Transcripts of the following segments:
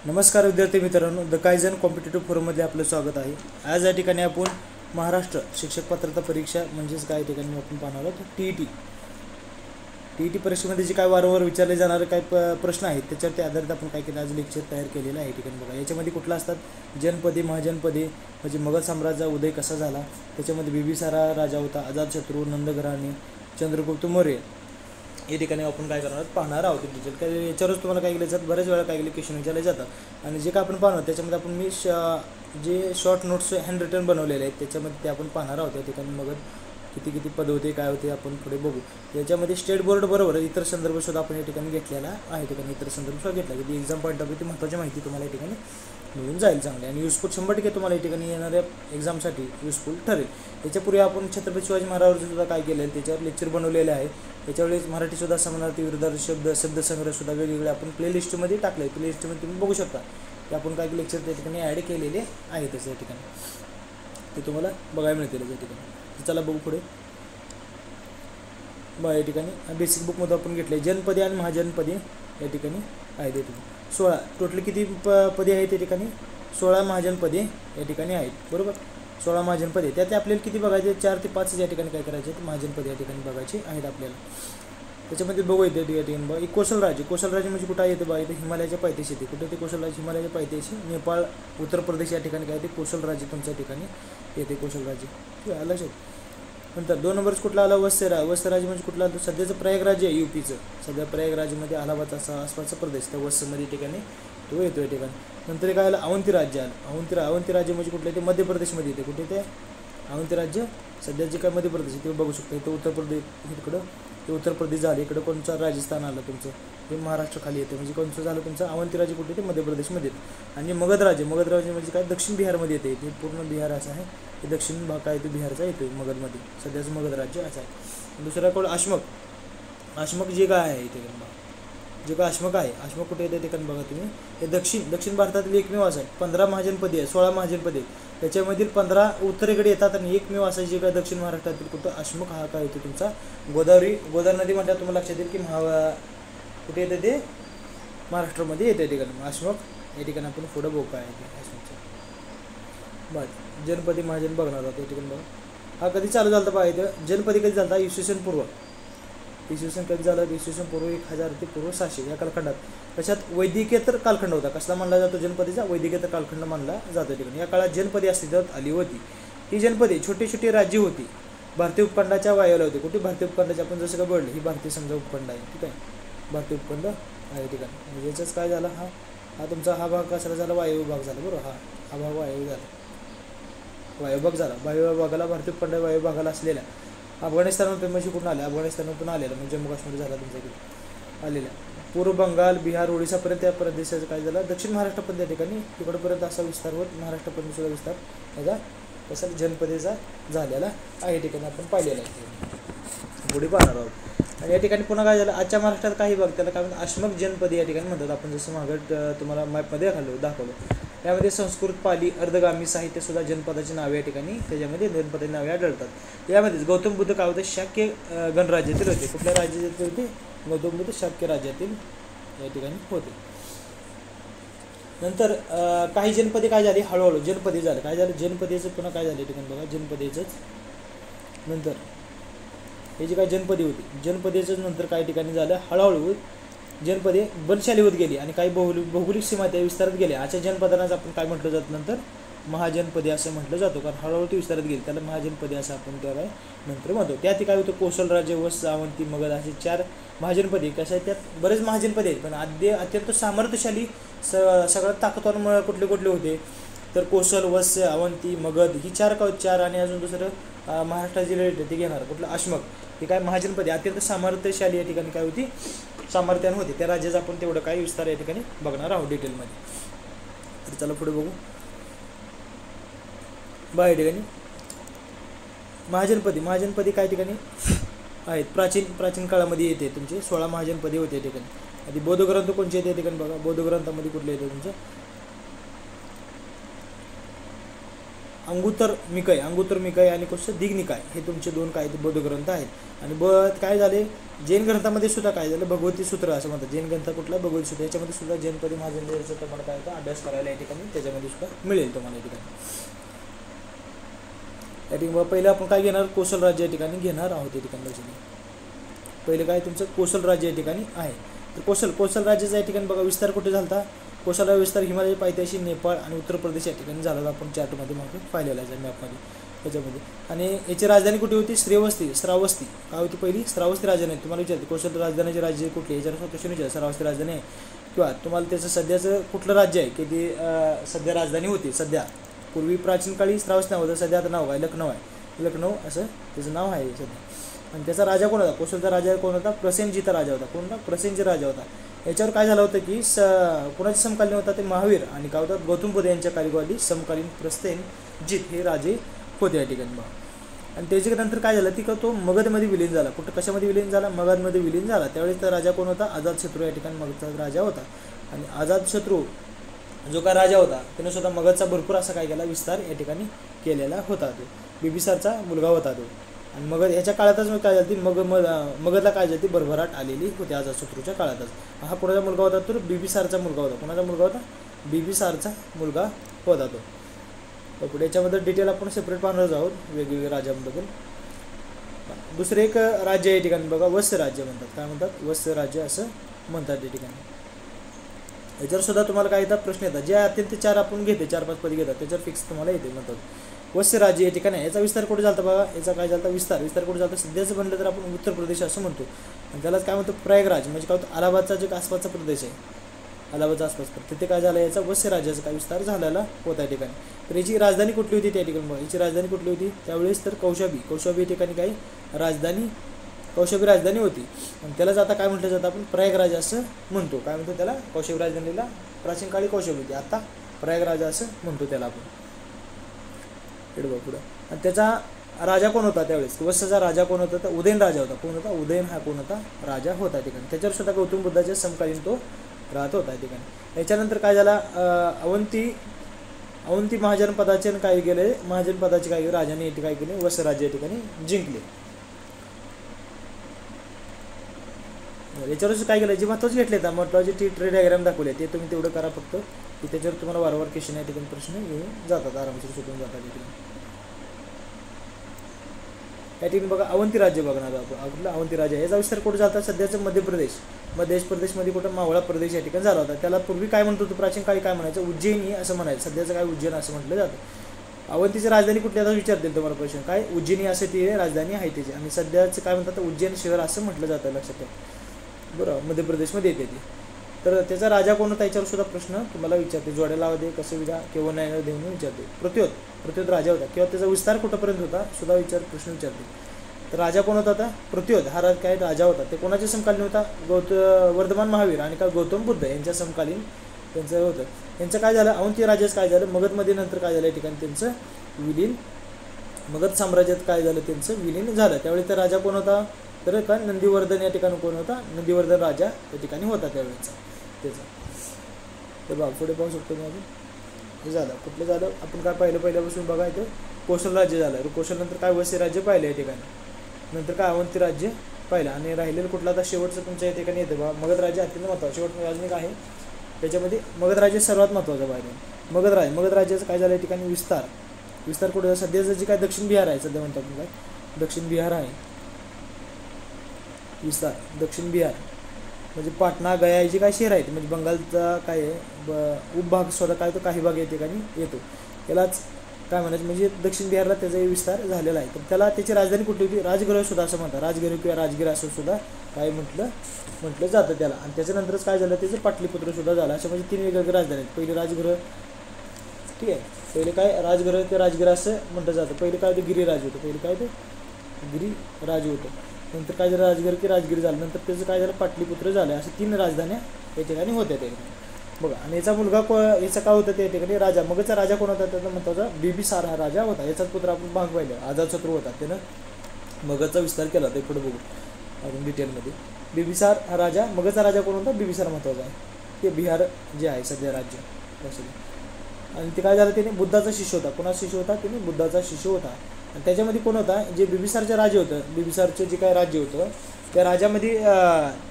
नमस्कार विद्यार्थी मित्रांनो, द कायझन कॉम्पिटेटिव्ह फोरममध्ये आपलं स्वागत आहे. आज या ठिकाणी आपण महाराष्ट्र शिक्षक पात्रता परीक्षा म्हणजेच काय ठिकाणी आपण पाहणार आहोत टी ई टी परीक्षेमध्ये जे काय वारंवार विचारले जाणारे काय प्रश्न आहेत त्याच्यावरती आधारित आपण काय केलं, आज लेक्चर तयार केलेलं आहे. ठिकाणी बघा, याच्यामध्ये कुठलं असतात, जनपदे महाजनपदे म्हणजे मगध साम्राज्याचा उदय कसा झाला, त्याच्यामध्ये बिंबिसारा राजा होता, अजातशत्रू, नंदघराणे, चंद्रगुप्त मौर्य, या ठिकाणी आपण काय करणार पाहणार आहोत. डिटेल काय याच्यावरच तुम्हाला काय केलं जातं, बऱ्याच वेळा काय केले क्वेश्चन विचारले जातात आणि जे काय आपण पाहणार त्याच्यामध्ये आपण मी जे शॉर्ट नोट्स हँड रिटन बनवलेले आहेत त्याच्यामध्ये ते आपण पाहणार आहोत. या ठिकाणी मग किती पद होते काय होते आपण पुढे बघू. याच्यामध्ये स्टेट बोर्ड बरोबर इतर संदर्भसुद्धा आपण या ठिकाणी घेतलेला आहे. ठिकाणी इतर संदर्भसुद्धा घेतला की एक्झाम पॉईंट ऑफ ती महत्त्वाची माहिती तुम्हाला या ठिकाणी मिळून जाईल चांगली आणि युजफुल 100% तुम्हाला या ठिकाणी येणाऱ्या एक्झामसाठी युजफुल ठरेल. याच्यापूर्वी आपण छत्रपती शिवाजी महाराजांसुद्धा काय केलं आहे त्याच्यावर लेक्चर बनवलेले आहे. याच्यावेळेस मराठीसुद्धा समानार्थी विरुद्धार्थी शब्दसंग्रहसुद्धा वेगवेगळे आपण प्लेलिस्टमध्ये टाकले. प्लेलिस्टमध्ये तुम्ही बघू शकता की आपण काय लेक्चर त्या ठिकाणी ॲड केलेले आहे. त्याच्या या ठिकाणी ते तुम्हाला बघायला मिळतील या ठिकाणी. चला बघू पुढे. या ठिकाणी बेसिक बुकमध्ये आपण घेतले जनपदे आणि महाजनपदे या ठिकाणी आहेत. या ठिकाणी 16 टोटल किती पदे आहेत त्या ठिकाणी, 16 महाजनपदे या ठिकाणी आहेत. बरोबर, 16 महाजनपदे. त्यात आपल्याला किती बघायचे, 4 ते 5 या ठिकाणी काय करायचे महाजनपदे या ठिकाणी बघायचे आहेत आपल्याला. त्याच्यामध्ये बघू येते या ठिकाणी बघा, कोसल राज्य म्हणजे कुठं येते बघा, इथे हिमालयाच्या पायथ्याशी येते. कुठे ते कोसल राज्य, हिमालयाच्या पायथ्याशी, नेपाळ, उत्तर प्रदेश या ठिकाणी काय ते कोसल राज्य तुमच्या ठिकाणी येते. कोसल राज्य ठीक आहे, लक्षात. नंतर 2 नंबर्स कुठला आला, वत्स राज्य म्हणजे कुठला, सध्याचं प्रयागराज आहे यूपीचं. सध्या प्रयागराजमध्ये अलाहाबादचा आसपासचा प्रदेश त्या वत्समध्ये ठिकाणी तो येतो या ठिकाणी. नंतर काय आलं, अवंती राज्य आलं. अवंती राज्य म्हणजे कुठलं, ते मध्य प्रदेशमध्ये येते. कुठे ते अवंती राज्य सध्या जे काय मध्य प्रदेश आहे ते बघू शकतो. इथं उत्तर प्रदेश, इकडं ते उत्तर प्रदेश झालं. इकडं कोणचं राजस्थान आलं तुमचं, ते महाराष्ट्र खाली येते. म्हणजे कोणचं झालं तुमचं अवंती राज्य कुठे, ते मध्य प्रदेशमध्ये येते. आणि मगध राज्य म्हणजे काय दक्षिण बिहारमध्ये येते. ते पूर्ण बिहार असं आहे, हे दक्षिण भाग काय ते बिहारचा येतो मगधमध्ये. सध्याचं मगध राज्य असं आहे. दुसरा कोण, आश्मक जे काय आहे इथे जे काय आश्मक आहे, आश्मक कुठे येते ते कारण बघा तुम्ही. हे दक्षिण भारतातील एकमेव असं आहे. 15 महाजनपदे आहे, 16 महाजनपदे. त्याच्यामधील 15 उत्तरेकडे येतात आणि एकमेव असं जे काय दक्षिण महाराष्ट्रातील कुठं आश्मक हा काय येतो तुमचा गोदावरी नदी म्हणतात. तुम्हाला लक्षात येईल की कुठे येते ते महाराष्ट्रामध्ये येते. ठिकाणी आश्मक या ठिकाणी आपण पुढं बघू काय आहे आश्मकचं. बरं, जनपदी महाजन बघणार आहोत या ठिकाणी बघा. हा कधी चालू झाला बघा, इथं जनपदी कधी झाला, इसवी सन कधी झालं, इसवी सन पूर्व 1000 ते पूर्व 600 या कालखंडात. त्याच्यात वैदिकेतर कालखंड होता. कसला मानला जातो जनपदीचा, वैदिकेतर कालखंड मानला जातो ठिकाणी. या काळात जनपदी अस्तित्वात आली होती. ही जनपदी छोटी राज्य होती. भारतीय उपखंडाच्या वायव्याला होती. कुठे भारतीय उपखंडाचे आपण जसं काय बोलले, ही भारतीय समजा उपखंड आहे. ठीक आहे, भारतीय उपखंड आहे ठिकाणी. म्हणजे याच्याच काय झाला, हा तुमचा हा भाग कसा झाला, वायव्य भाग झाला. बरोबर, हा भाग वायव्य झाला, वायव्य भाग झाला. वायव्य भागाला भारतीय उपखंड वायव्य भागाला असलेल्या अफगाणिस्तानातून म्हणजे कुठून आल्या, अफगाणिस्तानातून आलेला म्हणजे जम्मू काश्मीर झाला तुमच्याकडे आलेला. पूर्व बंगाल, बिहार, ओडिसापर्यंत त्या प्रदेशाचं काय झालं, दक्षिण महाराष्ट्रापर्यंत त्या ठिकाणी तिकडपर्यंत असा विस्तार होत महाराष्ट्रापर्यंत सुद्धा विस्तार त्याचा तसा जनपदेचा झालेला आहे. ठिकाणी आपण पाहिलेला आहे, पुढे पाहणार आहोत. आणि या ठिकाणी पुन्हा काय झालं, आजच्या महाराष्ट्रात काही भाग त्याला काय म्हणतात आश्मक जनपदे या ठिकाणी म्हणतात. आपण जसं मागं तुम्हाला मॅपमध्ये दाखवलं. यामध्ये संस्कृत, पाली, अर्धगामी साहित्यसुद्धा जनपदाची नावे या ठिकाणी त्याच्यामध्ये जनपदाची नावे आढळतात. यामध्येच गौतम बुद्ध काय होते, शाक्य गणराज्यातील होते. कुठल्या राज्यातील होते, गौतम बुद्ध शाक्य राज्यातील या ठिकाणी होते. नंतर काही जनपदे काय झाली, हळूहळू जनपदे झाले. काय झालं, जनपदेचं पुन्हा काय झालं ठिकाणी बघा, जनपदेचंच नंतर हे जे काय जनपदे होती, जनपदेचंच नंतर काही ठिकाणी झालं, हळूहळू जनपदे बलशाली होत गेली आणि काही भौगोलिक सीमा त्या विस्तारत गेल्या. अशा जनपदांनाच आपण काय म्हटलं जातं नंतर महाजनपदे असं म्हटलं जातो, कारण हळूहळू ती विस्तारत गेली. त्याला महाजनपदे असं आपण त्याला नंतर म्हणतो. त्यात काय होतं, कोसल राज्य, वत्स, अवंती, मगध असे 4 महाजनपदे. कसं आहे, त्यात बरेच महाजनपदे आहेत, पण अत्यंत सामर्थ्यशाली सगळ्यात ताकदवार कुठले होते तर कोसल, वत्स, अवंती, मगध ही 4 आणि अजून दुसरं महाराष्ट्रात जे रिलेटेड ते घेणार कुठलं आश्मक, हे काय महाजनपदे अत्यंत सामर्थ्यशाली या ठिकाणी काय होती, सामर्थ्यानं होते. त्या राज्याचा आपण तेवढं काही विस्तार या ठिकाणी बघणार आहोत डिटेलमध्ये. तर चला पुढे बघू. या ठिकाणी महाजनपदी काय ठिकाणी आहेत, प्राचीन काळामध्ये येते तुमचे 16 महाजनपदी होते या ठिकाणी. आधी बौद्ध ग्रंथ कोणते येते या ठिकाणी बघा, बौद्ध ग्रंथामध्ये कुठले येते तुमचं अंगुत्तर निकाय आणि कसं दिग्निकाय हे तुमचे 2 काय ते बौद्ध ग्रंथ आहेत. आणि काय झाले जैन ग्रंथामध्ये सुद्धा काय झालं भगवती सूत्र असं म्हणतात. जैन ग्रंथ कुठला भगवती सूत्र, याच्यामध्ये सुद्धा जैनपदी महाजनपदीचा तुम्हाला काय होतं अभ्यास करायला या ठिकाणी त्याच्यामध्ये सुद्धा मिळेल तुम्हाला या ठिकाणी. या ठिकाणी पहिलं आपण काय घेणार कोसल राज्य या ठिकाणी घेणार आहोत. या ठिकाणी लक्षात पहिले काय तुमचं कोसल राज्य या ठिकाणी आहे. तर कोसल राज्याचा या ठिकाणी बघा विस्तार कुठे झाला. कोसल विस्तार हिमालय पायथ्याशी नेपाळ आणि उत्तर प्रदेश या ठिकाणी झाला. आपण चार्टमध्ये मागे पाहिलेला आहे मॅपमध्ये त्याच्यामध्ये. आणि याची राजधानी कुठे होती श्रावस्ती काय होती पहिली श्रावस्ती राजधानी. तुम्हाला विचारते कोसल राजधानीचे राज्य कुठले याच्यावर क्वेश्चन विचार श्रावस्ती राजधानी आहे किंवा तुम्हाला त्याचं सध्याचं कुठलं राज्य आहे की ती सध्या राजधानी होती. सध्या पूर्वी प्राचीन काळी श्रावस्ती नाव होतं, सध्या आता नाव काय लखनौ आहे. लखनौ असं त्याचं नाव आहे सध्या. आणि त्याचा राजा कोण होता कोसलचा राजा कोण होता प्रसेनजीचा राजा होता. कोण होता प्रसेनजी राजा होता. याच्यावर काय झालं होतं की कोणाचे समकालीन होता ते महावीर आणि काय होतात गौतम बुद्ध यांच्या काळामध्ये समकालीन प्रसेनजीत हे राजे होते या ठिकाणी. आणि त्याच्यानंतर काय झालं ती का तो मगधमध्ये विलीन झाला. कुठं कशामध्ये विलीन झाला मगधमध्ये विलीन झाला. त्यावेळेस तर राजा कोण होता अजातशत्रू या ठिकाणी मगधचा राजा होता. आणि अजातशत्रू जो काय राजा होता त्याने सुद्धा मगधचा भरपूर असा काय केला विस्तार या ठिकाणी केलेला होता. तो बिंबिसारचा मुलगा होता तो. आणि मगध ह्याच्या काळातच काय झाली मगधला काय झाली भरभराट आलेली होती अजातशत्रूच्या काळातच. हा कोणाचा मुलगा होता तर बिंबिसारचा मुलगा होता. कोणाचा मुलगा होता बिंबिसारचा मुलगा होता तो. तर पुढे याच्याबद्दल डिटेल आपण सेपरेट पाहणार आहोत वेगवेगळ्या राज्यांबद्दल. दुसरे एक राज्य या ठिकाणी बघा वत्स राज्य म्हणतात. काय म्हणतात वत्स राज्य असं म्हणतात या ठिकाणी. याच्यावर सुद्धा तुम्हाला काय येतात प्रश्न येतात जे अत्यंत 4 आपण घेते 4-5 पदी घेतात त्याच्यावर फिक्स तुम्हाला येते म्हणतात. वत्स राज्य या ठिकाणी याचा विस्तार कुठे झाला बघा. याचा काय झाला विस्तार कुठे झाला सध्याचं म्हणलं तर आपण उत्तर प्रदेश असं म्हणतो. आणि त्यालाच काय म्हणतो प्रयागराज म्हणजे काय होतं अलाहाबादचा जो आसपासचा प्रदेश आहे अलाहाबादचा आसपास तिथे काय झालं याचा वत्स राज्याचा काय विस्तार झालेला होता या ठिकाणी. तर याची राजधानी कुठली होती त्या ठिकाणी याची राजधानी कुठली होती त्यावेळेस तर कौशांबी या ठिकाणी काय कौशांबी राजधानी होती. आणि त्यालाच आता काय म्हटलं जातं आपण प्रयागराज असं म्हणतो. काय म्हणतो त्याला कौशांबी राजधानीला प्राचीन काळी कौशांबी होती आता प्रयागराज असं म्हणतो त्याला आपण. पुढं आणि त्याचा राजा कोण होता त्यावेळेस वत्सचा राजा कोण होता तर उदयन राजा होता. कोण होता उदयन हा कोण होता राजा होता ठिकाणी. त्याच्यावर सुद्धा गौतम बुद्धाच्या समकालीन तो राहत होता ठिकाणी. याच्यानंतर काय झाला अवंती महाजनपदाचे काय केले महाजनपदाचे काय राजाने काय केले वत्स राज्य या ठिकाणी जिंकले. याच्यावरच काय केलं जे महत्त्वाचे घेतले तर महत्त्वाचे ट्री डायग्राम दाखवले ते तुम्ही तेवढं करा फक्त की त्याच्यावर तुम्हाला वारंवार क्वेश्चन या ठिकाणी प्रश्न येऊन जातात आरामशीर सुटून जातात या ठिकाणी. या ठिकाणी बघा अवंती राज्य बघणार आपण. आपलं अवंती राज्य याचा विस्तार कुठे झाला सध्याचं मध्य प्रदेशमध्ये कुठं मावळा प्रदेश या ठिकाणी झाला होता. त्याला पूर्वी काय म्हणतो तो प्राचीन काळी काय म्हणायचं उज्जैनी असं म्हणायचं. सध्याचं काय उज्जैन असं म्हटलं जातं. अवंतीची राजधानी कुठली आता विचारतील तुम्हाला प्रश्न काय उज्जैनी असं ती राजधानी आहे त्याची. आणि सध्याचं काय म्हणतात उज्जैन शहर असं म्हटलं जातं लक्षात ठेवा. बरं मध्य प्रदेशमध्ये येते ती. तर त्याचा राजा कोण होता याच्यावर सुद्धा प्रश्न तुम्हाला विचारते जोड्या लावते कसं विधा केव्हा न्याय देऊन विचारते. प्रत्योत राजा होता किंवा त्याचा विस्तार कुठंपर्यंत होता सुद्धा प्रश्न विचारते. तर राजा कोण होता आता प्रत्योत हा काय राजा होता ते कोणाच्या समकालीन होता वर्धमान महावीर आणि काय गौतम बुद्ध यांच्या समकालीन त्यांचं होतं. यांचं काय झालं अवंती राजाचं काय झालं मगधमध्ये नंतर काय झालं या ठिकाणी त्यांचं विलीन मगध साम्राज्यात काय झालं त्यांचं विलीन झालं. त्यावेळी तर राजा कोण होता तर काय नंदीवर्धन या ठिकाणी कोण होता नंदीवर्धन राजा त्या ठिकाणी होता त्यावेळेचा त्याचा. तर बघा पुढे पाहू शकतो मी अजून हे झालं कुठलं झालं आपण काय पहिल्यापासून बघा इथं कोसल राज्य झालं. कोसल नंतर काय वत्स राज्य पाहिलं या ठिकाणी नंतर काय अवंती राज्य पाहिलं. आणि राहिलेलं कुठलं आता शेवटचं तुमच्या या ठिकाणी येतं बघा मगध राज्य अत्यंत महत्त्वाचं शेवट अजून एक आहे त्याच्यामध्ये मगध राज्य सर्वात महत्त्वाचं पाहिलं. मगध राज्याचं काय झालं या ठिकाणी विस्तार कुठे सध्याचं जे काय दक्षिण बिहार आहे सध्या म्हणतो आपण काय दक्षिण बिहार आहे विस्तार दक्षिण बिहार म्हणजे पाटणा गया हे जे काय शहर आहेत म्हणजे बंगालचा काय आहे उपभाग स्वतः काय तो काही भाग या ठिकाणी येतो त्यालाच काय म्हणायचं म्हणजे दक्षिण बिहारला त्याचा विस्तार झालेला आहे. तर त्याला त्याची राजधानी कुठली होती राजगृह सुद्धा असं म्हणतात राजगृह किंवा राजगीर असं सुद्धा काय म्हटलं जातं त्याला. आणि त्याच्यानंतरच काय झालं त्याचं पाटलीपुत्र सुद्धा झालं. असं म्हणजे 3 वेगवेगळे राजधानी आहेत. पहिले राजगृह ठीक आहे पहिले काय राजगृह किंवा राजगीर असं म्हटलं जातं. पहिले काय होतं गिरिराज होतं पहिले काय होतं गिरिराज होतं. नंतर काय झालं राजगीर की राजगीर झालं नंतर त्याचं काय झालं पाटलीपुत्र झालं. असे 3 राजधान्या या ठिकाणी होत्या त्या ठिकाणी बघा. आणि याचा मुलगा याचा काय होतं त्या ठिकाणी राजा मगचा राजा कोण होता त्याचा महत्त्वाचा बिंबिसार हा राजा होता. याचाच पुत्र आपण भाग पाहिलं अजातशत्रू होता त्यानं मगधचा विस्तार केला ते पुढे बघू अजून डिटेलमध्ये. बिंबिसार हा राजा मगधचा राजा कोण होता बिंबिसार महत्त्वाचा आहे ते बिहार जे आहे सध्या राज्य आणि ते काय झालं, त्याने बुद्धाचा शिष्य होता. कोणाचा शिष्य होता? त्याने बुद्धाचा शिष्य होता. आणि त्याच्यामध्ये कोण होता? जे बिंबिसारचे राजे होतं, बिंबिसारचे जे काय राज्य होतं त्या राज्यामध्ये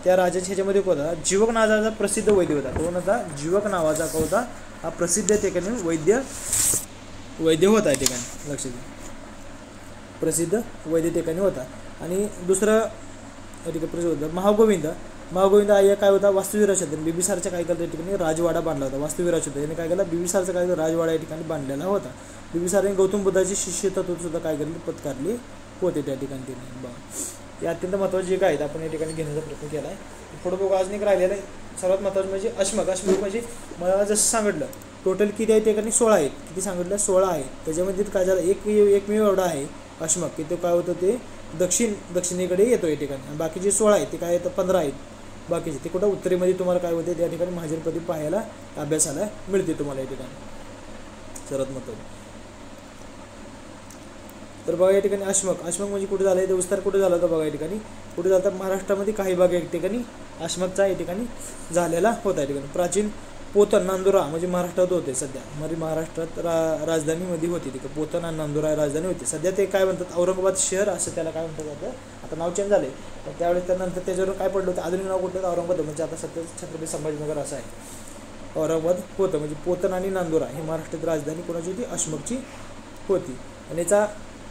त्या राजाच्या ह्याच्यामध्ये कोण होता? जीवक नावाचा प्रसिद्ध वैद्य होता. कोण होता? जीवक नावाचा का होता? हा प्रसिद्ध ठिकाणी वैद्य होता या ठिकाणी, लक्षात घ्या. प्रसिद्ध वैद्य ठिकाणी होता. आणि दुसरं या ठिकाणी प्रसिद्ध होतं महागोविंद. महागोविंद हा काय होता? वास्तुविराज होता. बिंबिसारच्या काय केलं, त्या ठिकाणी राजवाडा बांधला होता. वास्तुविराज होता. याने काय केलं? बिंबिसारचा काय राजवाडा या ठिकाणी बांधलेला होता. बिंबिसाराने गौतम बुद्धाची शिष्यत्व सुद्धा काय केले? पत्कारले होते त्या ठिकाणी त्यांनी. बघा, हे अत्यंत महत्त्वाचे जे काय आहेत आपण या ठिकाणी घेण्याचा प्रयत्न केला आहे. पुढे बघू अजून एक राहिलेलं आहे. सर्वात महत्त्वाचं म्हणजे अश्मक. अश्मक म्हणजे मला जसं सांगितलं टोटल किती आहे त्या ठिकाणी? 16 आहेत. किती सांगितलं? 16 आहे. त्याच्यामध्ये काय झालं, एकमेव एवढा आहे अश्मक की तो काय होतं, ते दक्षिणेकडे येतो या ठिकाणी. आणि बाकीचे 16 आहेत ते काय येतं? 15 आहेत बाकीचे. ते कुठं उत्तरेमध्ये तुम्हाला काय होते त्या ठिकाणी महाजनपदी पाहायला अभ्यासाला मिळते तुम्हाला या ठिकाणी, सर्वात महत्त्वाचं. तर बघा या ठिकाणी अश्मक म्हणजे कुठे झालं, ते विस्तार कुठे झाला होता बघा या ठिकाणी. कुठे झाला? महाराष्ट्रामध्ये काही भाग या ठिकाणी अश्मकचा या ठिकाणी झालेला होता या ठिकाणी. प्राचीन पोतन नांदुरा म्हणजे महाराष्ट्रात होते सध्या, म्हणजे महाराष्ट्रात राजधानीमध्ये होती तिकडे पोतन आणि नांदुरा राजधानी होती. सध्या ते काय म्हणतात? औरंगाबाद शहर असं त्याला काय म्हणतात जातं. आता नाव चेंज झाले. पण त्यावेळेस त्यानंतर त्याच्यावर काय पडलं होतं? आधुनिक नाव कुठलं? औरंगाबाद. म्हणजे आता सध्या छत्रपती संभाजीनगर असं आहे. औरंगाबाद होतं. म्हणजे पोतन आणि नांदुरा ही महाराष्ट्रात राजधानी कोणाची होती? अश्मकची होती. आणि याचा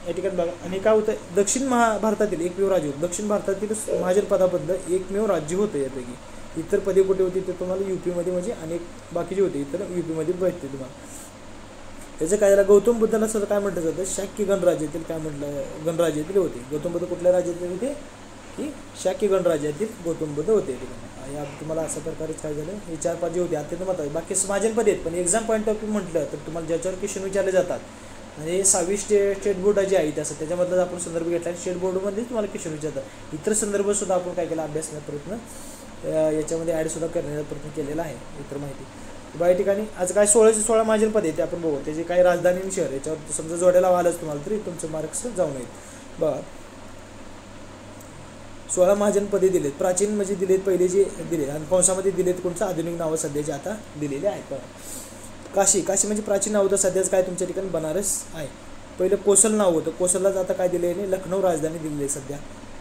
या ठिकाणी बघा. आणि काय होतं? दक्षिण भारतातील एकमेव राज्य होतं. दक्षिण भारतातील महाजन पदाबद्दल एकमेव राज्य होतं. यापैकी इतर पदे कुठे होती ते तुम्हाला यूपीमध्ये, म्हणजे अनेक बाकीचे होते इतर यूपीमध्ये भेटते तुम्हाला. त्याचं काय झालं? गौतम बुद्धाला सुद्धा काय म्हटलं जातं? शाक्य गणराज्यातील काय म्हटलं? गणराज्यातील होते. गौतम बुद्ध कुठल्या राज्यातील होते? की शाक्य गणराज्यातील गौतम बुद्ध होते. या तुम्हाला अशा प्रकारे काय झालं? हे 4-5 जे होते अत्यंत महत्त्वाचे. बाकी महाजनपद आहेत, पण एक्झाम पॉईंट ऑफ व्ह्यू म्हटलं तर तुम्हाला ज्याच्यावर क्वेश्चन विचारले जातात आणि 6वी स्टेट बोर्ड जे आहेत असं त्याच्यामधलं आपण संदर्भ घेतला. स्टेट बोर्डमध्ये तुम्हाला क्वेश्चन विचारतात. इतर संदर्भसुद्धा आपण काय केला? अभ्यासण्याचा प्रयत्न याच्यामध्ये ॲडसुद्धा करण्याचा प्रयत्न केलेला आहे. इतर माहिती बघा या ठिकाणी. आज काय 16 महाजनपद आहे ते आपण बघू. त्याचे काही राजधानी आणि शहर याच्यावर समजा जोड्याला व्हायलाच तुम्हाला तरी तुमचं मार्क्स जाऊन येईल. बघा 16 महाजनपदे दिलेत. प्राचीन म्हणजे दिलेत पहिले जे दिले आणि कंसामध्ये दिलेत कोणतं? आधुनिक नावं सध्याचे आता दिलेले आहेत. बघा काशी म्हणजे प्राचीन नाव होतं. सध्याच काय तुमच्या ठिकाणी बनारस आहे. पहिलं कोसल नाव होतं. कोसललाच आता काय दिले आहे? लखनौ राजधानी दिलेली आहे सध्या.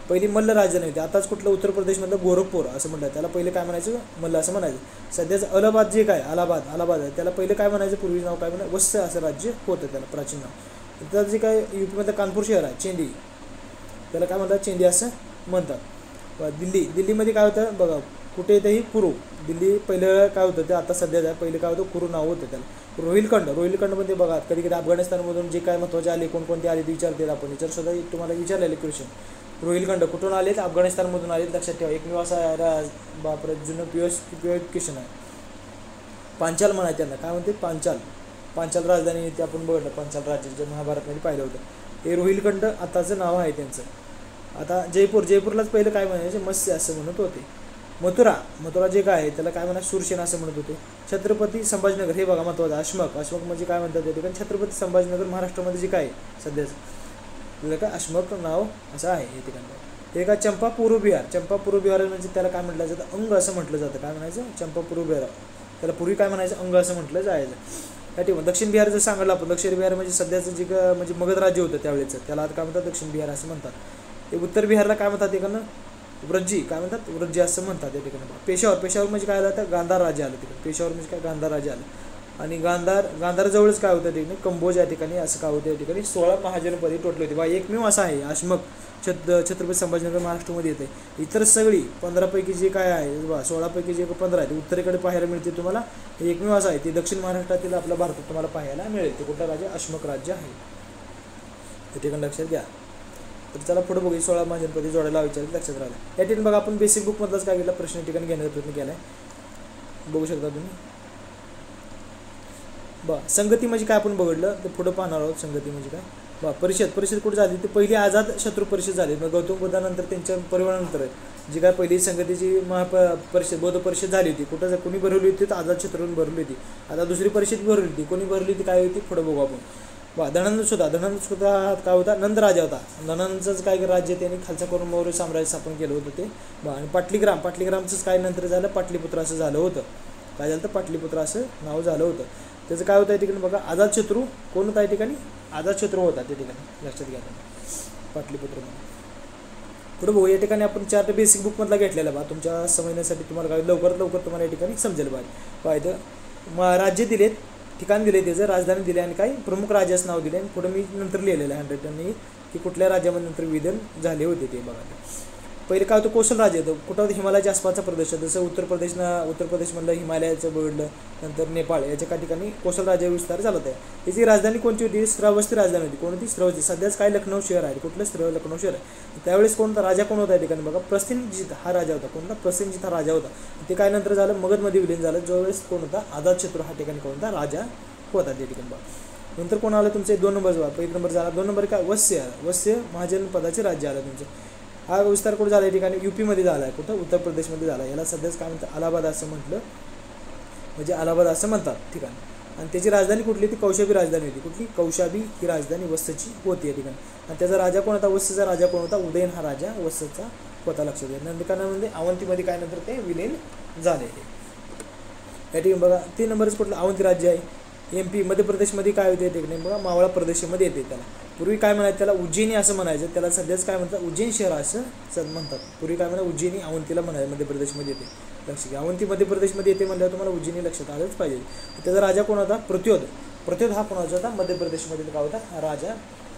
पहिली मल्ल राजधानी होती. आताच कुठलं? उत्तर प्रदेशमधलं गोरखपूर असं म्हटलं. त्याला पहिले काय म्हणायचं? मल्ल असं म्हणायचं. सध्याचं अलाहाबाद जे काय अलाहाबाद आहे त्याला पहिले काय म्हणायचं? पूर्वी नाव काय म्हणायचं? वत्स असं राज्य होतं त्याला प्राचीन नाव. त्याचं जे काय यूपीमधलं कानपूर शहर आहे चेंदी, त्याला काय म्हणतात? चेंदी असं म्हणतात. दिल्लीमध्ये काय होतं बघा? कुठे येतं? ही कुरू. दिल्ली पहिलं काय होतं ते आता सध्या पहिलं काय होतं? कुरू नाव होतं त्याला. रोहिलखंडमध्ये बघा कधी कधी अफगाणिस्तानमधून जे काय महत्त्वाचे आले कोणकोणते आले ते विचारतील आपण. याच्यावरसुद्धा तुम्हाला विचारलेले क्वेश्चन. रोहिलखंड कुठून आलेत? अफगाणिस्तानमधून आलेत. लक्षात ठेवा. एकमेव असा बापरे जुनं प्युअर क्वेश्चन आहे. पांचाल म्हणायचं त्यांना. काय म्हणते? पांचाल राजधानी ते आपण बघितलं. पांचाल राज्य जे महाभारतमध्ये पाहिलं होतं ते रोहिलखंड आताचं नाव आहे त्यांचं. आता जयपूरलाच पहिलं काय म्हणायचे? मत्स्य असं म्हणत होते. मथुरा जे काय आहे त्याला काय म्हणा? शूरसेन असं म्हणत होते. छत्रपती संभाजीनगर हे बघा महत्त्वाचं. अश्मक म्हणजे काय म्हणतात त्या ठिकाणी? छत्रपती संभाजीनगर महाराष्ट्रामध्ये जे काय आहे सध्याचं त्याला काय अश्मक नाव असं आहे या ठिकाणी. ते का चंपा पूर्व बिहार म्हणजे त्याला काय म्हटलं जातं? अंग असं म्हटलं जातं. काय म्हणायचं? चंपा पूर्व बिहार. त्याला पूर्वी काय म्हणायचं? अंग असं म्हटलं जायचं या ठिकाणी. दक्षिण बिहार जर सांगितलं आपण, दक्षिण बिहार म्हणजे सध्याचं जे म्हणजे मगध राज्य होतं त्यावेळेचं त्याला आता काय म्हणतात? दक्षिण बिहार असं म्हणतात. ते उत्तर बिहारला काय म्हणतात? तिकडनं व्रज्जी असं म्हणतात या ठिकाणी. पेशावर म्हणजे काय झालं? गांधार राज्य आलं तिकडे. पेशावर म्हणजे काय? गांधार राज्य आलं. आणि गांधारजवळच काय होतं ठिकाणी? कंबोज या ठिकाणी असं काय होतं या ठिकाणी? 16 महाजनपदे टोटल होती बा. एकमेव असं आहे अश्मक छत्रपती संभाजीनगर महाराष्ट्रामध्ये येते. इतर सगळी 15पैकी जे काय आहे बा 16पैकी जे 15 आहे ते उत्तरेकडे पाहायला मिळते तुम्हाला. हे एकमेव असं आहे ते दक्षिण महाराष्ट्रातील आपल्या भारतात तुम्हाला पाहायला मिळेल. ते कुठलं राज्य? अश्मक राज्य आहे. ते ठिकाणी लक्षात घ्या. तर चला पुढे बघू. 16 महाजनपदे जोडायला विचारले लक्षात राहिलं. या ठिकाणी बघा आपण बेसिक बुकमधलाच काय केलं? प्रश्न ठिकाणी घेण्याचा प्रयत्न केला आहे. बघू शकता तुम्ही. संगती म्हणजे काय आपण बघितलं तर पुढं पाहणार आहोत. संगती म्हणजे काय? परिषद कुठे झाली? ते पहिली आझाद शत्रू परिषद झाली. मग गौतम बुद्धानंतर त्यांच्या परिवारानंतर जी काय पहिली संगतीची परिषद बौद्ध परिषद झाली होती. कुठं कोणी भरवली होती? तर आझाद शत्रूंनी भरवली होती. आता दुसरी परिषद भरवली होती. कोणी भरली होती? काय होती? पुढं बघू आपण. धनानंद सुद्धा काय होता? नंद राजा होता. नंदनंदचंच काय राज्य त्यांनी खालचा करून मौर्य साम्राज्य स्थापन केलं होतं ते. आणि पाटलीग्रामचंच काय नंतर झालं? पाटलीपुत्र असं झालं होतं. काय झालं? तर पाटलीपुत्र असं नाव झालं होतं. त्याचं काय होतं या ठिकाणी बघा, अजातशत्रू कोण होता या ठिकाणी, अजातशत्रू होता त्या ठिकाणी, लक्षात घ्या पाटलीपुत्रमध्ये. पुढे बघू, या ठिकाणी आपण चार्ट बेसिक बुकमधला घेतलेला बा, तुमच्या समजण्यासाठी तुम्हाला काय लवकरात लवकर तुम्हाला या ठिकाणी समजेल बा. पाहिजे राज्य दिलेत, ठिकाण दिले, त्याचं राजधानी दिले आणि काही प्रमुख राज्याचं नाव दिले आणि पुढे मी नंतर लिहिलेलं आहे 100 आणि की कुठल्या राज्यामध्ये नंतर विलीन झाले होते ते बघा. पहिले काय होतं, कोसल राज्य होतं, कुठं होतं, हिमालयाच्या आसपासचा प्रदेश, जसं उत्तर प्रदेश म्हणलं हिमालयाचं बघितलं, नंतर नेपाळ याच्या काही ठिकाणी कोसल राज्य विस्तार झाला होता. याची राजधानी कोणती होती, श्रावस्ती राजधानी होती. कोणती, श्रावस्ती. सध्याच काय लखनौ शहर आहे, कुठलं लखनौ शहर आहे. त्यावेळेस कोणता राजा कोण होता या ठिकाणी बघा, प्रसेनजीत हा राजा होता. कोणता, प्रसेनजीत हा राजा होता. ते काय नंतर झालं, मगधमध्ये विलीन झालं. ज्यावेळेस कोण होता, अजातशत्रू हा ठिकाणी कोणता राजा होता त्या ठिकाणी बघा. नंतर कोण आलं तुमचे 2 नंबर झाला, पहिला नंबर झाला. 2 नंबर काय, वस्य महाजनपदाचे राज्य आलं तुमचं. हा विस्तार कुठे झाला या ठिकाणी, यूपीमध्ये झाला आहे. कुठं, उत्तर प्रदेशमध्ये झाला. याला सध्याच काय म्हणतात, अलाहाबाद असं म्हटलं, म्हणजे अलाहाबाद असं म्हणतात ठिकाण. आणि त्याची राजधानी कुठली, ती कौशांबी राजधानी होती. कुठली, कौशांबी ही राजधानी वस्सची होती या ठिकाणी. आणि त्याचा राजा कोण होता, वस्सचा राजा कोण होता, उदयन हा राजा वस्सचा होता. लक्षात घ्या. नंदकानामध्ये अवंतीमध्ये काय नंतर ते विलीन झाले या ठिकाणी बघा. 3 नंबरच कुठलं, अवंती राज्य आहे. MP मध्य प्रदेशमध्ये काय होते ठिकाणी बघा, मावळा प्रदेशामध्ये येते. त्याला पूर्वी काय म्हणायचं, त्याला उज्जैनी असं म्हणायचं. त्याला सध्याच काय म्हणतात, उज्जैन शहर असं म्हणतात. पूर्वी काय म्हणतात, उज्जैनी अवंतीला म्हणायचं, मध्य प्रदेशमध्ये येते. लक्ष घ्या, अवंती मध्य प्रदेशमध्ये येते म्हणल्यावर तुम्हाला उज्जैनी लक्षात आलंच पाहिजे. त्याचा राजा कोण होता, प्रत्योद हा कोणाचा होता, मध्य प्रदेशमध्ये काय होता, हा राजा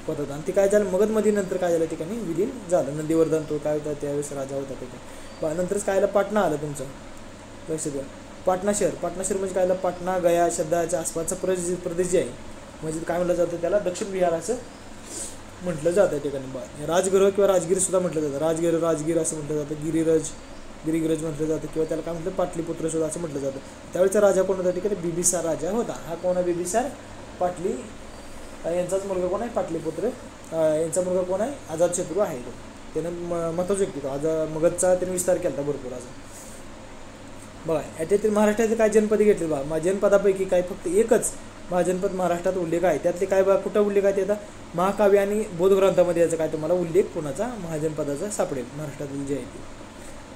होता. आणि ते काय झालं, मगधमध्ये नंतर काय झालं ठिकाणी विलीन झालं. नंदीवर्धन तो काय होता, त्यावेळेस राजा होता तिथे. नंतरच काय आलं, पाटणा आलं तुमचं. लक्ष द्या, पाटणा शहर म्हणजे काय, पाटणा गया शब्दाच्या आसपासचा प्रदेश जे आहे, म्हणजे काय म्हटलं जातं त्याला, दक्षिण बिहार असं म्हटलं जातं त्या ठिकाणी. राजगृह किंवा राजगिरी सुद्धा म्हटलं जातं. राजगीर असं म्हटलं जातं. गिरिरज म्हटलं जातं, किंवा त्याला काय म्हटलं, पाटलीपुत्र सुद्धा असं म्हटलं जातं. त्यावेळेचा राजा कोण होता ठिकाणी, बिंबिसार राजा होता. हा कोण आहे, बिंबिसार पाटली, यांचाच मुलगा कोण आहे, पाटलीपुत्र. यांचा मुलगा कोण आहे, अजातशत्रू आहे. तो त्यानं महत्त्वाचं व्यक्ती, मगधचा त्याने विस्तार केला होता भरपूर असं बघा. याच्यातील महाराष्ट्राचे काय जनपदे घेतले बघा, जनपदापैकी काय फक्त एकच महाजनपद महाराष्ट्रात उल्लेख आहे. त्यातले काय बघा, कुठं उल्लेख आहे, त्याचा महाकाव्य आणि बोधग्रंथामध्ये याचा काय तुम्हाला उल्लेख कोणाचा, महाजनपदाचा सापडेल महाराष्ट्रातील जे आहे ते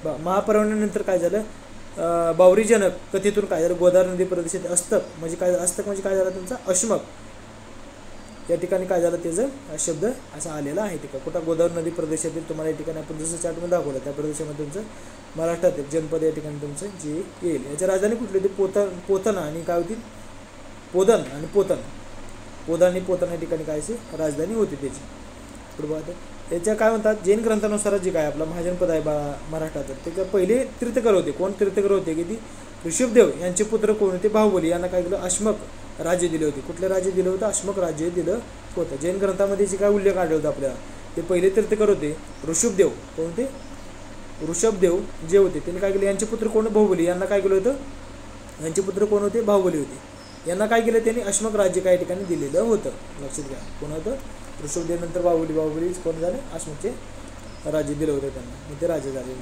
बघा. महापर्वण्यानंतर काय झालं, बावरी जनक कथेतून काय झालं, गोदावरी नदी प्रदेशात अस्तक म्हणजे काय झालं तुमचा, अश्मक या ठिकाणी काय झालं, त्याचं शब्द असा आलेला आहे. तिकडं कुठं, गोदावरी नदी प्रदेशातील तुम्हाला या ठिकाणी आपण जसं चार्टमध्ये दाखवलं त्या प्रदेशामध्ये तुमचं महाराष्ट्रातील जनपद या ठिकाणी तुमचं जे येईल. याच्या राजधानी कुठली होती, पोतन आणि काय होती, पोधन आणि पोतन या ठिकाणी काय राजधानी होती त्याची. बरोबर. याच्या काय म्हणतात, जैन ग्रंथानुसार जे काय आपला महाजनपद आहे महाराष्ट्रात, ते पहिले तीर्थकर होते. कोण तीर्थकर होते की ती ऋषभदेव यांचे पुत्र कोण होते, बाहुबली यांना काय केलं, अश्मक राज्य दिले होते. कुठले राज्य दिलं होतं, अश्मक राज्य दिलं होतं. जैन ग्रंथामध्ये जे काय उल्लेख आढळला होता आपल्याला, ते पहिले तीर्थकर होते ऋषभदेव. कोण होते, ऋषभदेव जे होते त्यांनी काय केलं, यांचे पुत्र कोण, बाहुबली यांना काय केलं होतं, यांचे पुत्र कोण होते, बाहुबली होते. यांना काय केलं, त्यांनी अश्मक राज्य काही ठिकाणी दिलेलं होतं. लक्षात घ्या, कोण होतं, ऋषभदेव नंतर बाहुबली कोण झाले, अश्मकचे राज्य दिलं होतं त्यांना, मग ते राज्य झाले.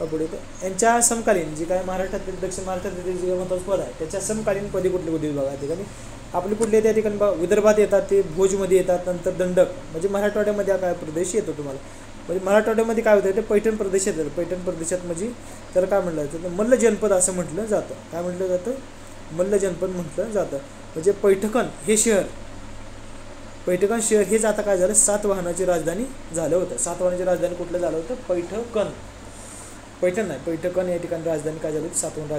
पुढे यांच्या समकालीन जे काय महाराष्ट्रातील दक्षिण महाराष्ट्रातील जे महत्त्वाचं पद आहे त्याच्या समकालीन पदे कुठली कुठली बघा. ठिकाणी आपली कुठले त्या ठिकाणी बघा, विदर्भात येतात ते, भोजमध्ये येतात, नंतर दंडक म्हणजे मराठवाड्यामध्ये काय प्रदेश येतो तुम्हाला, म्हणजे मराठवाड्यामध्ये काय होतं ते पैठण प्रदेश येतात. पैठण प्रदेशात म्हणजे त्याला काय म्हटलं जातं, मल्ल जनपद असं म्हटलं जातं. काय म्हटलं जातं, मल्ल जनपद म्हटलं जातं. म्हणजे पैठण हे शहर हेच आता काय झालं, सातवाहनाची राजधानी झालं होतं. सातवाहनाची राजधानी कुठलं झालं होतं, पैठण या ठिकाणी राजधानी काय झाली होती, सातवाहन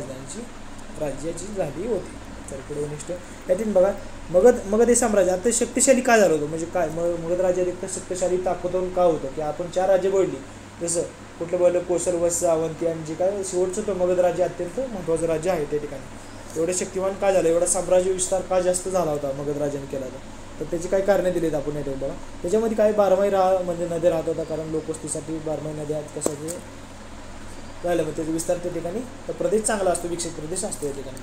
राज्याची झाली होती. तर पुढे नेक्स्ट यातून बघा, मगध हे साम्राज्य आता शक्तिशाली का झालं होतं, म्हणजे काय मगध राज्यात एक शक्तिशाली ताकदवर का होतं की आपण 4 राज्य बोलली, जसं कुठलं बोललं, कोसल, वत्स, अवंती आणि जे काय शेवटचं तो मगध राज्य अत्यंत महत्त्वाचं राज्य आहे त्या ठिकाणी. एवढं शक्तिमान का झालं, एवढा साम्राज्य विस्तार का जास्त झाला होता मगध राज्याने केला होता, तर त्याची काही कारणे दिलीत आपण येते बघा. त्याच्यामध्ये काय 12माही म्हणजे नद्या राहत होता, कारण लोकवस्तीसाठी 12माही नद्या आहेत कसं ते राहिलं, मग त्याचा विस्तार त्या ठिकाणी तर प्रदेश चांगला असतो, विकसित प्रदेश असतो या ठिकाणी.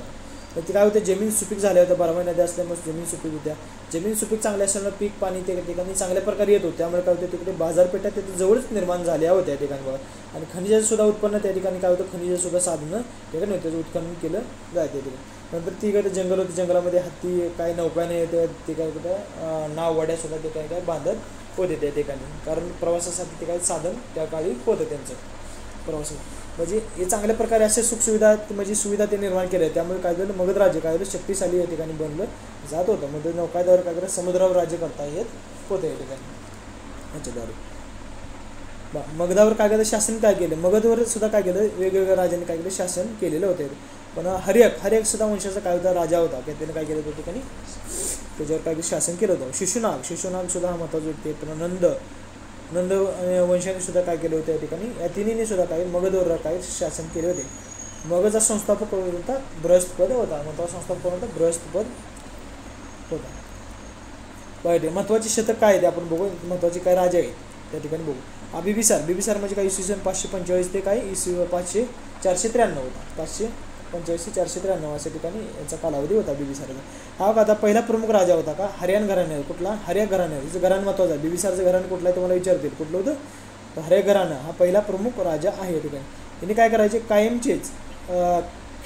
तर ते काय होतं, जमीन सुपीक झाल्या होत्या, 12माही नद्या असल्यामुळे जमीन सुपीक होत्या. जमीन सुपीक चांगल्या असल्यामुळे पीक पाणी त्या ठिकाणी चांगल्या प्रकारे येत होतं. त्यामुळे काय होतं, तिकडे बाजारपेठा तिथे जवळच निर्माण झाल्या होत्या त्या ठिकाणी बघा. आणि खनिजाचं सुद्धा उत्पन्न त्या ठिकाणी काय होतं, खनिजाचं सुद्धा साधनं ठिकाणी होतं, त्याचं उत्खनन केलं जायचं त्या ठिकाणी. नंतर तिकडे जंगल होते, जंगलामध्ये हत्ती काय नौकाने येते, ते काय होतं नाव वड्यासुद्धा ते काय बांधत होते त्या ठिकाणी, कारण प्रवासासाठी ते काय साधन त्या काळी होतं त्यांचं प्रवासात. म्हणजे हे चांगल्या प्रकारे असे सुखसुविधा म्हणजे सुविधा ते निर्माण केल्या. त्यामुळे काय झालं, मगध राज्य काय झालं शक्तिशाली या ठिकाणी बनलं जात होतं. म्हणजे नौकाद्वारे काय केलं, समुद्रावर राज्य करता येत होतं या ठिकाणी याच्याद्वारे. मगधावर काय केलं, शासन काय केलं, मगधवर सुद्धा काय केलं, वेगवेगळ्या राजांनी काय केलं, शासन केलेलं होतं. पण हर्यक सुद्धा वंशाचा काय होता, राजा होता, की त्याने काय केलं त्या ठिकाणी त्याच्यावर काय शासन केलं होतं. शिशुनाग सुद्धा हा महत्त्वाचा व्यक्ती आहे. पण नंद वंशाने सुद्धा काय केलं होतं या ठिकाणी, या तिन्हीने सुद्धा काय मगधवर काय शासन केले होते. मगधचा संस्थापक कोण होता, बृहस्पती होता. महत्त्वाचा संस्थापक कोण होता, बृहस्पती होता. वाईट महत्त्वाचे शतक काय आहे आपण बघू, महत्त्वाचे काय राजा आहेत त्या ठिकाणी बघू. बिबिसार म्हणजे काय, इसवी सन 545 ते काय 493 होता. 545 ते 493 अशा ठिकाणी याचा कालावधी होता बिबिसारचा. हा का आता पहिला प्रमुख राजा होता का, हरियाण घराणा. कुठला, हर्यक घराणा. हिचं घराणं महत्त्वाचं आहे. बिबिसारचं घराणं कुठलं आहे तुम्हाला विचारतील, कुठलं होतं, तर हर्यक घराणं हा पहिला प्रमुख राजा आहे या ठिकाणी. याने काय करायचे, कायमचेच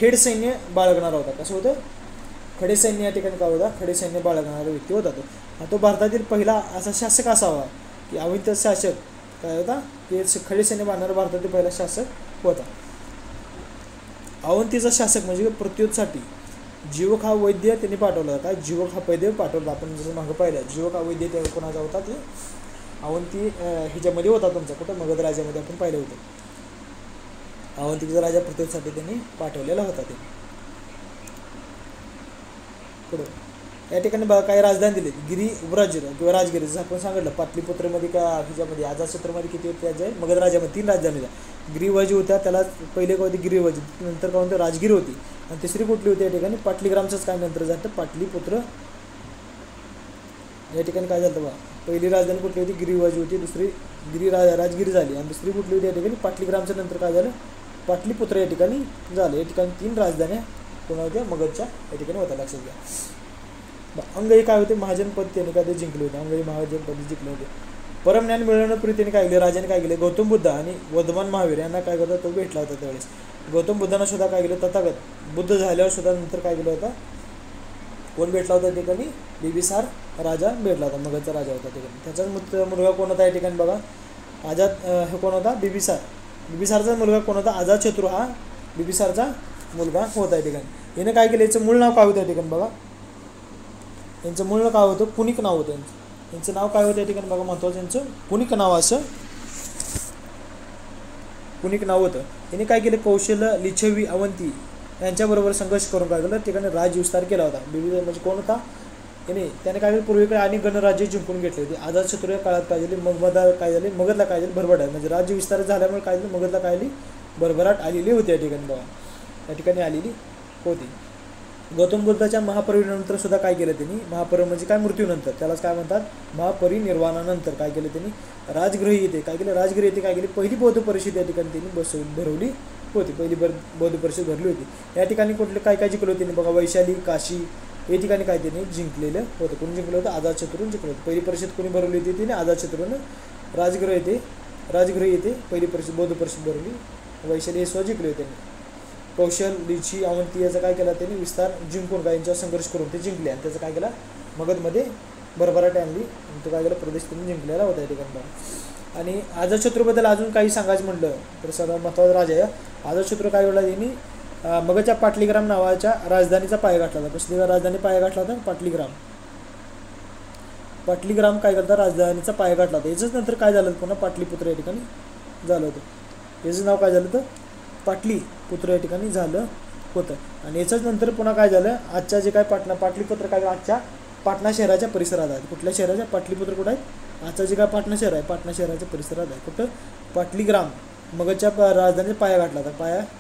खेड सैन्य बाळगणारा होता. कसं होतं, खडे सैन्य या ठिकाणी काय होता, खडे सैन्य बाळगणारा व्यक्ती होता तो भारतातील पहिला असा शासक असावा की अवित शासक काय होता, की खडे सैन्य बाळगणारा भारतातील पहिला शासक होता. अवंतीचा शासक म्हणजे प्रत्युत्साठी जीवक हा वैद्य त्यांनी पाठवला होता. जीवक हा वैद्य पाठवला, आपण जसं मागं पाहिलं जीवक हा वैद्य त्या कोणाचा होता, ते अवंती ह्याच्यामध्ये होता तुमचा, कुठं मगध राज्यामध्ये आपण पाहिलं होतं. अवंतीचा राजा प्रत्युत्साठी त्यांनी पाठवलेला होता. ते पुढे या ठिकाणी बघा काही राजधानी दिली, गिरी उपराज्य किंवा राजगिरी. जसं आपण सांगितलं पाटलीपुत्रमध्ये का ह्याच्यामध्ये अजातशत्रूमध्ये किती होते राज्य, मगध राज्यामध्ये 3 राजधानी होत्या. गिरिवजी होत्या, त्याला पहिले काय होती गिरिवजी, नंतर काय होतं राजगिरी होती, आणि तिसरी कुठली होती या ठिकाणी पाटलीग्रामचंच काय नंतर झालं पाटलीपुत्र. या ठिकाणी काय झालं बघा, पहिली राजधानी कुठली होती, गिरिवजी होती, दुसरी राजगिरी झाली, आणि दुसरी कुठली होती या ठिकाणी पाटलीग्रामच्या नंतर काय झालं पाटलीपुत्र या ठिकाणी झालं. या ठिकाणी 3 राजधान्या कोणा होत्या, मगधच्या या ठिकाणी होत्या, लक्षात घ्या. अंगही काय होते, महाजनपद त्याने काय ते जिंकले होते, अंगही महाजनपद जिंकले होते. परमज्ञान मिळवण्यापूर्वी त्यांनी काय केले, राजाने काय केले, गौतम बुद्ध आणि वर्धमान महावीर यांना काय करता तो भेटला होता. त्यावेळेस गौतम बुद्धांना सुद्धा काय केलं, तथागत बुद्ध झाल्यावर सुद्धा नंतर काय केलं होता, कोण भेटला होता त्या ठिकाणी, बिबिसार राजा भेटला होता, मगधचा राजा होता ठिकाणी. त्याचाच मुलगा कोण होता या ठिकाणी बघा, हे कोण होता, बिबिसारचा मुलगा कोण होता, अजातशत्रू हा बिबिसारचा मुलगा होता या ठिकाणी. याने काय केलं, याचं मूळ नाव काय होतं या ठिकाणी बघा, यांचं मूळ काय होतं, पुनिक नाव होतं यांचं नाव काय होतं या ठिकाणी बघा, महत्त्वाचं यांचं पुनिक नाव, असं पुनिक नाव होतं. याने काय केलं, कौशल्य लिच्छवी अवंती यांच्याबरोबर संघर्ष करून काय केलं ठिकाणी राज्य विस्तार केला होता. म्हणजे कोण होता, त्याने काय केलं, पूर्वेकडे अनेक गणराज्य जिंकून घेतले होते. अजातशत्रू या काळात काय झाले, मगधला काय झाले भरभराट, म्हणजे राज्य विस्तार झाल्यामुळे काय झालं, मगधला काय आली भरभराट आलेली होती या ठिकाणी बघा, या ठिकाणी आलेली होती. गौतम बुद्धाच्या महापरिनिर्वाणानंतर सुद्धा काय केलं त्यांनी, महापरिनिर्वाण म्हणजे काय, मृत्यूनंतर, त्यालाच काय म्हणतात, महापरिनिर्वाणानंतर काय केलं त्यांनी, राजगृह येथे काय केलं, राजगृह येथे काय केली, पहिली बौद्ध परिषद या ठिकाणी त्यांनी भरवली होती, पहिली बौद्ध परिषद भरली होती. या ठिकाणी कुठले काय काय जिंकलं होतं त्यांनी बघा, वैशाली, काशी या ठिकाणी काय त्यांनी जिंकलेलं होतं. कोणी जिंकलं होतं, अजातशत्रूने जिंकलं होतं. पहिली परिषद कोणी भरवली होती, तिने अजातशत्रूनं राजगृह येथे पहिली परिषद बौद्ध परिषद भरवली. वैशाली हे स्वतः जिंकले होते. कौशल लिची अवंती याचा काय केला त्यांनी, विस्तार जिंकून काय यांच्यावर संघर्ष करून ते जिंकले, आणि त्याचं काय केला, मगधमध्ये भरभराट आणली, आणि तो काय केला, प्रदेश त्यांनी जिंकलेला होता या ठिकाणी. आणि अजातशत्रूबद्दल अजून काही सांगायचं म्हटलं तर सर्वात महत्त्वाचा राजा आहे अजातशत्रू. काय वेळा यांनी मगधच्या पाटलीग्राम नावाच्या राजधानीचा पाया घातला होता. कसली राजधानी पाया घातला होता, पाटलीग्राम काय करता, राजधानीचा पाया घातला होता. याचंच नंतर काय झालं, पुन्हा पाटलीपुत्र या ठिकाणी झालं होतं. याचं नाव काय झालं होतं, पाटलीपुत्र या ठिकाणी झालं होतं. आणि याच्याच नंतर पुन्हा काय झालं, आजच्या जे काय पाटलीपुत्र काय आजच्या पाटणा शहराच्या परिसरात आहेत. कुठल्या शहराच्या, पाटलीपुत्र कुठं आहेत, आजचं जे काय पाटणा शहर आहे पाटणा शहराच्या परिसरात आहे. कुठं, पाटलीग्राम मगधच्या राजधानीचा पाया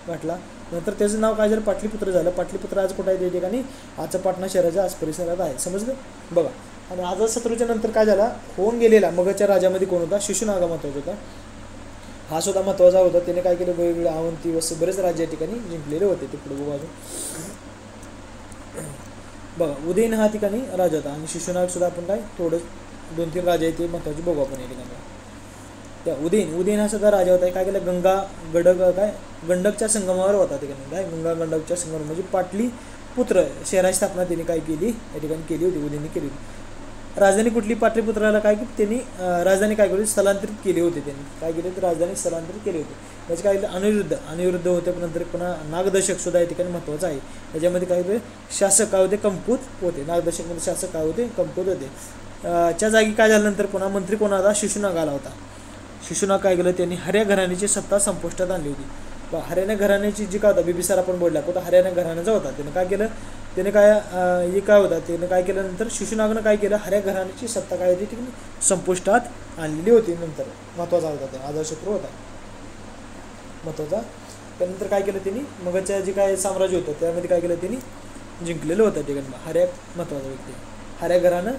घातला. नंतर त्याचं नाव काय झालं, पाटलीपुत्र झालं. पाटलीपुत्र आज कुठं आहे त्या ठिकाणी, आजचं पाटणा शहराच्या आज परिसरात आहे. समजलं बघा. आणि अजातशत्रूच्या नंतर काय झाला, होऊन गेलेला मगधच्या राजामध्ये कोण होता, शिशुनागा महत्त्वाचा होता. हा सुद्धा महत्त्वाचा होता. त्याने काय केलं, वेगवेगळे अवंती वस बरेच राज्य या ठिकाणी जिंकलेले होते. ते पुढे बघू अजून बघा. उदयन हा ठिकाणी राजा होता, आणि शिशुनाग सुद्धा आपण काय थोडं 2-3 राजा आहेत ते महत्त्वाचे बघू आपण या ठिकाणी. त्या उदयन हा सुद्धा राजा होता. काय केलं, गंडकच्या संगमावर होता ठिकाणी. काय गंडकच्या संगमावर म्हणजे पाटलीपुत्र शहराची स्थापना त्यांनी काय केली या ठिकाणी केली होती, उदयनने केली होती. राजधानी कुठली पाटलीपुत्राला काय की त्यांनी राजधानी काय केली स्थलांतरित केली होती त्यांनी काय केली तर राजधानी स्थलांतरित केली होती. त्याचे काय अनिरुद्ध होते. नंतर पुन्हा नागदशक सुद्धा या ठिकाणी महत्त्वाचं आहे. त्याच्यामध्ये काय होते शासक काय होते कमकुत होते. नागदशकमध्ये शासक काय होते कमकुत होते. च्या जागी काय झाल्यानंतर पुन्हा मंत्री कोणाला शिशुनाग आला होता. शिशुनाग काय केलं त्यांनी हर्या घराण्याची सत्ता संपुष्टात आणली होती. हरियाणा घराण्याची जी काय होता बिंबिसार आपण बोलला होता हरियाणा घराण्याचा होता. त्याने काय केलं त्याने काय हे काय होता त्याने काय केलं नंतर शिशुनागनं काय केलं हर्या घराण्याची सत्ता काय होती ती संपुष्टात आणलेली होती. नंतर महत्त्वाचा होता तो अजातशत्रू होता महत्त्वाचा. त्यानंतर काय केलं त्यांनी मगच्या जे काय साम्राज्य होतं त्यामध्ये काय केलं त्यांनी जिंकलेलं होतं ठिकाणी. हर्या महत्त्वाचा व्यक्ती हर्या घरानं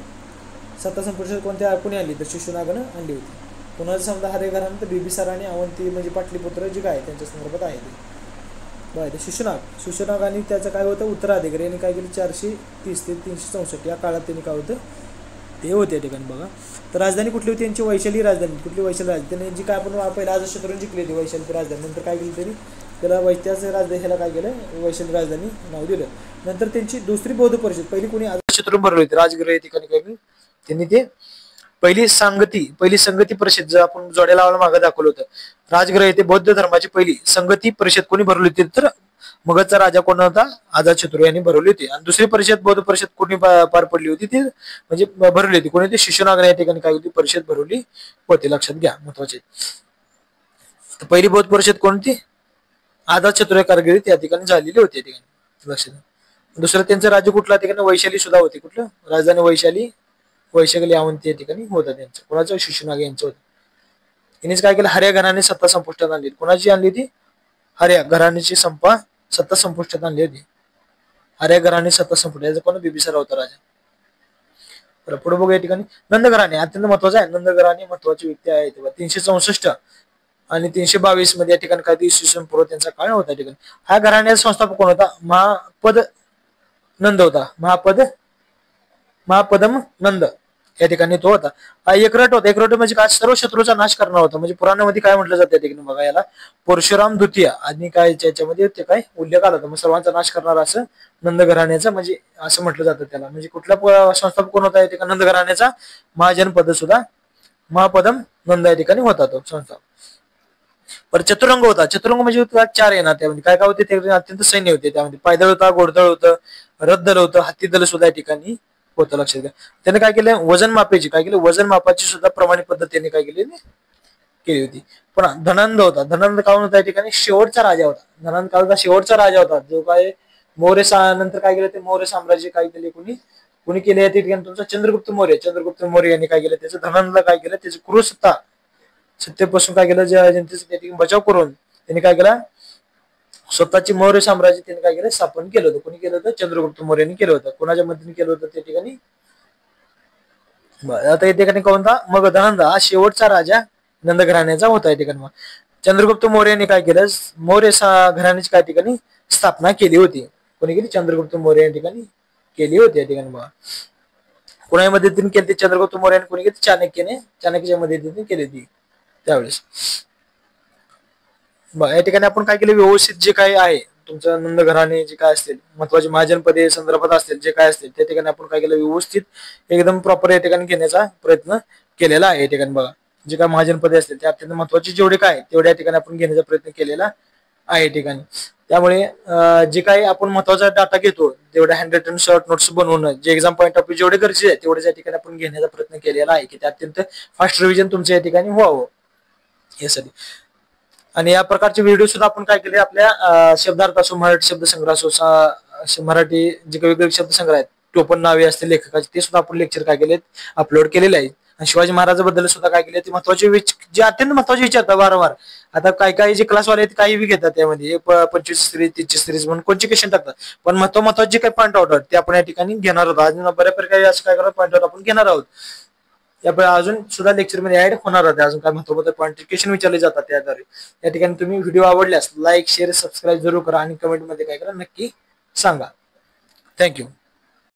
सत्ता संपुष्टात कोणी आणली तर शिशुनागनं आणली होती. कोणाचं समजा हर्या घरानं तर बिंबिसार आणि अवंती म्हणजे पाटलीपुत्र जे काय त्यांच्या संदर्भात आहे ते बरं. ते शिशुनाग आणि त्याचं काय होतं उत्तराधिकारी यांनी काय केलं 430 ते 364 या काळात त्यांनी काय होतं ते होते या ठिकाणी बघा. तर राजधानी कुठली होती यांची वैशाली राजधानी. कुठली वैशाली राजधानी त्यांनी जी काय आपण पहिला अजातशत्रूने जिंकली होती वैशाली राजधानी. नंतर काय केली त्यांनी त्याला त्याच राजधानी ह्याला काय केलं वैशाली राजधानी नाव दिलं. नंतर त्यांची दुसरी बौद्ध परिषद पहिली कोणी अजातशत्रू भरली होती राजगृह या ठिकाणी काय केलं त्यांनी ते पहिली संगती परिषद जर आपण जोड्या लावायला मागे दाखवलं होतं. राजगृह येथे बौद्ध धर्माची पहिली संगती परिषद कोणी भरवली होती तर मगधचा राजा कोण होता अजातशत्रू यांनी भरवली होती. आणि दुसरी परिषद बौद्ध परिषद कोणी पार पडली होती ती म्हणजे भरवली होती कोणी ती शिशुनाग या ठिकाणी काय होती परिषद भरवली होती. लक्षात घ्या महत्वाचे. पहिली बौद्ध परिषद कोणती अजातशत्रू कारगिरीत या ठिकाणी झालेली होती या ठिकाणी लक्षात. दुसरं त्यांचं राज्य कुठलं ठिकाणी वैशाली सुद्धा होती. कुठलं राजधानी वैशाली अवंती या ठिकाणी होतं त्यांचं कोणाचं शिशुनाग यांचं होतं. यांनीच काय केलं हर्या घराणे सत्ता संपुष्टात आणली. कोणाची आणली होती हर्या घराण्याची सत्ता संपुष्टात आणली होती. हर्या घराणे सत्ता संपुष्टात याचा कोण बिंबिसार होता राजा. पुढे बघू या ठिकाणी नंद घराणे अत्यंत महत्वाचं आहे. नंद घराणे महत्वाची व्यक्ती आहे. 364 आणि 322 मध्ये या ठिकाणी काय इसवी सन पूर्व त्यांचा काळ होता ठिकाणी. हा घराण्याचा संस्थापक कोण होता महापद नंद होता. महापदम नंद या ठिकाणी तो होता. एकरट होता. एकरट म्हणजे काय सर्व शत्रूचा नाश करणार होता. म्हणजे पुराणामध्ये काय म्हटलं जातं त्या ठिकाणी बघा याला परशुराम द्वितीय आणि काय त्याच्यामध्ये ते काय उल्लेख आला होता. मग सर्वांचा नाश करणार असं नंद घराण्याचं म्हणजे असं म्हटलं जातं त्याला. म्हणजे कुठला संस्थापक कोण होता या ठिकाणी नंद घराण्याचा महाजनपद सुद्धा महापदम नंद या ठिकाणी होता तो संस्थापक. पर चतुरंग होता. चतुरंग म्हणजे 4 येणार त्यामध्ये काय काय होते ते अत्यंत सैन्य होते. त्यामध्ये पायदळ होता घोडदळ होतं रथदल होतं हत्ती दल सुद्धा या ठिकाणी होतं. लक्षात घ्या. त्याने काय केलं वजन मापाची काय केलं वजन मापाची सुद्धा प्रमाणित पद्धत त्यांनी काय केली होती. पण धनंद होता. धनंद काऊन होता या ठिकाणी शेवटचा राजा होता. धनंद काळाचा शेवटचा राजा होता जो काय नंतर काय केलं ते मौर्य साम्राज्य काय केले कोणी केले या ठिकाणी तुमचा चंद्रगुप्त मौर्य यांनी काय केलं त्याचं धनंदला काय केलं त्याची क्रूरसत्ता सत्तेपासून काय केलं जनतेचा त्या ठिकाणी बचाव करून त्यांनी काय केला स्वतःची मौर्य साम्राज्य त्यांनी काय केलं स्थापन केलं होतं. कोणी केलं होतं चंद्रगुप्त मौर्यांनी केलं होतं. कोणाच्या मदतीने केलं होतं त्या ठिकाणी आता या ठिकाणी कोणता मग धनंद हा शेवटचा राजा नंद घराण्याचा होता या ठिकाणी. चंद्रगुप्त मौर्याने काय केलं मौर्य घराण्याची काय ठिकाणी स्थापना केली होती. कोणी केली चंद्रगुप्त मौर्य या ठिकाणी केली होती या ठिकाणी. बघा कोणाच्या मदतीने केली चंद्रगुप्त मौर्याने कोणी केली चाणक्याच्या मदतीने केली ती त्यावेळेस. या ठिकाणी आपण काय केलं व्यवस्थित जे काही आहे तुमचं नंद घराणे जे काय असतील महत्वाचे महाजनपदे संदर्भात असतील जे काय असतील त्या ठिकाणी आपण काय केलं व्यवस्थित एकदम प्रॉपर या ठिकाणी घेण्याचा प्रयत्न केलेला आहे. या ठिकाणी बघा जे काय महाजनपदे असतील ते अत्यंत महत्वाचे जेवढे काय तेवढ्या ठिकाणी आपण घेण्याचा प्रयत्न केलेला आहे ठिकाणी. त्यामुळे जे काही आपण महत्वाचा डाटा घेतो तेवढ्या हँड रिटन शॉर्ट नोट्स बनवणं जे एक्झाम पॉईंट ऑफ व्ह्यू जेवढे गरजेचे आहे तेवढे या ठिकाणी आपण घेण्याचा प्रयत्न केलेला आहे की ते अत्यंत फास्ट रिव्हिजन तुमच्या या ठिकाणी व्हावं यासाठी. आणि या प्रकारचे व्हिडिओ सुद्धा आपण काय केले आपल्या शब्दार्थ असो मराठी शब्दसंग्रह असो मराठी जे काही वेगवेगळे शब्दसंग्रह आहेत टोपण नावे असतील लेखकाचे ते सुद्धा आपण लेक्चर काय केले अपलोड केलेले आहेत. आणि शिवाजी महाराजांबद्दल सुद्धा काय केले ते महत्वाचे जे अत्यंत महत्वाचे विचारतात वारंवार. आता काही जे क्लासवाले आहेत काही घेतात त्यामध्ये 25 सिरीज 30 सिरीज म्हणून कोणचे क्वेश्चन टाकतात पण महत्वाचे जे काही पॉईंट आउट ते आपण या ठिकाणी घेणार आहोत. अजून बऱ्यापैकी असं काय करणार पॉईंट आउट आपण घेणार आहोत. यापुढे अजून सुद्धा लेक्चर मध्ये ऍड होणार आहे. अजून काय महत्त्वाचं पॉईंट क्वेश्चन विचारले जातात त्याद्वारे. या ठिकाणी तुम्ही व्हिडिओ आवडल्यास लाईक शेअर सबस्क्राईब जरूर करा आणि कमेंट मध्ये काय करा नक्की सांगा. थँक्यू.